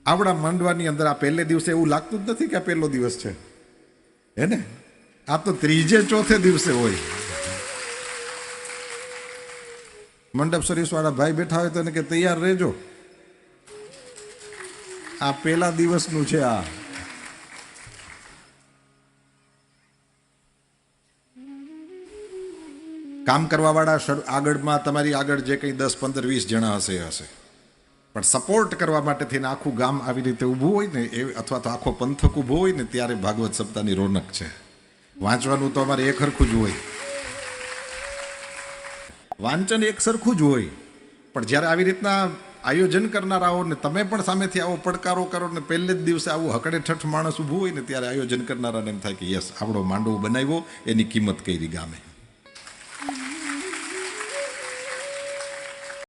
આવડા માંડવાની અંદર આ પહેલે દિવસે એવું લાગતું જ નથી કે આ પહેલો દિવસ છે, હે ને? આ તો ત્રીજે ચોથે દિવસે હોય. મંડપ સર્વિસ વાળા ભાઈ બેઠા હોય તો એને કે તૈયાર રહેજો, આ પહેલા દિવસનું છે. આ કામ કરવા વાળા આગળમાં તમારી આગળ જે કંઈ 10, 15, 20 જણા હશે, પણ સપોર્ટ કરવા માટે થઈને આખું ગામ આવી રીતે ઊભું હોય ને, એ અથવા તો આખો પંથક ઊભો હોય ને, ત્યારે ભાગવત સપ્તાહની રોનક છે. વાંચવાનું તો અમારે એક સરખું જ હોય, વાંચન એક સરખું જ હોય, પણ જ્યારે આવી રીતના આયોજન કરનારાઓ ને તમે પણ સામેથી આવો પડકારો કરો ને પહેલે જ દિવસે આવું હકડે ઠઠ માણસ ઊભું હોય ને, ત્યારે આયોજન કરનારાને એમ થાય કે યસ, આપણો માંડવો બનાવ્યો, એની કિંમત કરી ગામે.